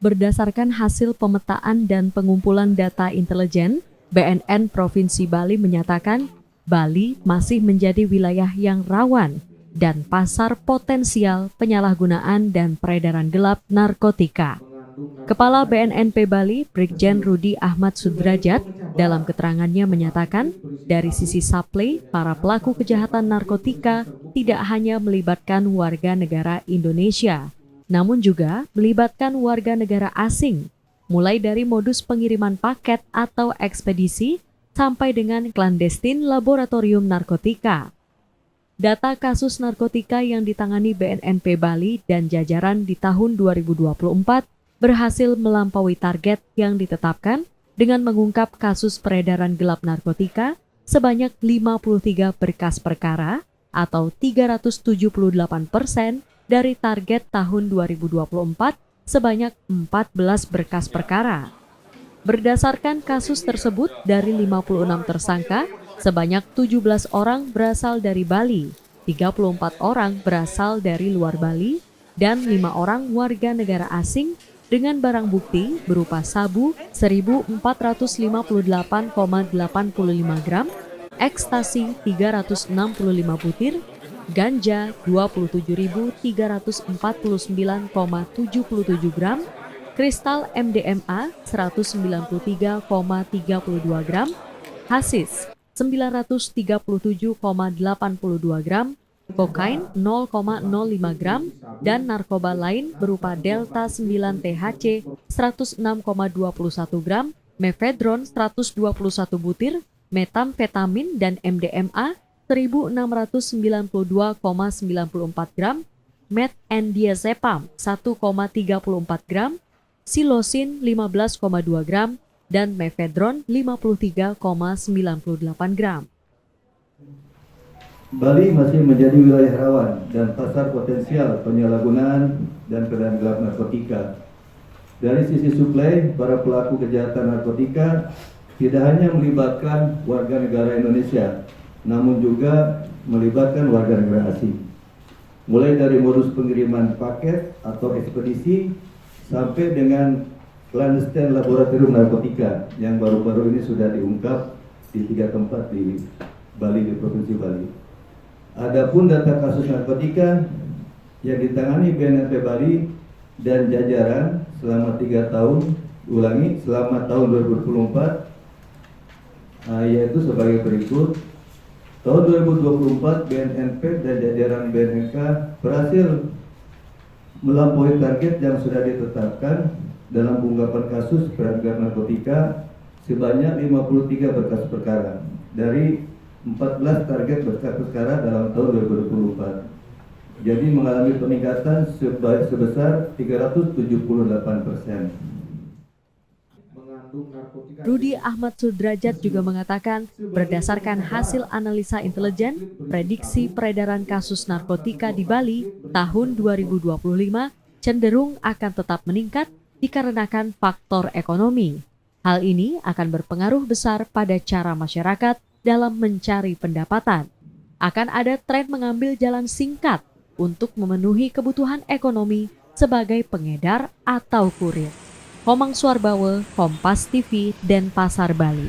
Berdasarkan hasil pemetaan dan pengumpulan data intelijen, BNN Provinsi Bali menyatakan Bali masih menjadi wilayah yang rawan dan pasar potensial penyalahgunaan dan peredaran gelap narkotika. Kepala BNNP Bali, Brigjen Rudi Ahmad Sudrajat, dalam keterangannya menyatakan, dari sisi supply, para pelaku kejahatan narkotika tidak hanya melibatkan warga negara Indonesia, namun juga melibatkan warga negara asing, mulai dari modus pengiriman paket atau ekspedisi sampai dengan klandestin laboratorium narkotika. Data kasus narkotika yang ditangani BNNP Bali dan jajaran di tahun 2024 berhasil melampaui target yang ditetapkan dengan mengungkap kasus peredaran gelap narkotika sebanyak 53 berkas perkara atau 378% dari target tahun 2024 sebanyak 14 berkas perkara. Berdasarkan kasus tersebut, dari 56 tersangka, sebanyak 17 orang berasal dari Bali, 34 orang berasal dari luar Bali, dan 5 orang warga negara asing dengan barang bukti berupa sabu 1.458,85 gram, ekstasi 365 butir, ganja 27.349,77 gram, kristal MDMA 193,32 gram, hasis 937,82 gram, kokain 0,05 gram, dan narkoba lain berupa Delta 9 THC 106,21 gram, mefedron 121 butir, metamfetamin dan MDMA 1.692,94 gram, metendiazepam 1,34 gram, silosin 15,2 gram, dan mefedron 53,98 gram. Bali masih menjadi wilayah rawan dan pasar potensial penyalahgunaan dan peredaran gelap narkotika. Dari sisi suplai, para pelaku kejahatan narkotika tidak hanya melibatkan warga negara Indonesia, namun juga melibatkan warga negara asing. Mulai dari modus pengiriman paket atau ekspedisi sampai dengan clandestine laboratorium narkotika yang baru-baru ini sudah diungkap di 3 tempat di Bali, di Provinsi Bali. Adapun data kasus narkotika yang ditangani BNNP Bali dan jajaran selama 3 tahun, selama tahun 2024, yaitu sebagai berikut. Tahun 2024, BNNP dan jajaran BNNK berhasil melampaui target yang sudah ditetapkan dalam pengungkapan kasus peredaran narkotika sebanyak 53 berkas perkara dari 14 target berkas perkara dalam tahun 2024. Jadi mengalami peningkatan sebesar 378%. Rudi Ahmad Sudrajat juga mengatakan, berdasarkan hasil analisa intelijen, prediksi peredaran kasus narkotika di Bali tahun 2025 cenderung akan tetap meningkat dikarenakan faktor ekonomi. Hal ini akan berpengaruh besar pada cara masyarakat dalam mencari pendapatan. Akan ada tren mengambil jalan singkat untuk memenuhi kebutuhan ekonomi sebagai pengedar atau kurir. Komang Suarbawe, Kompas TV, Denpasar, Bali.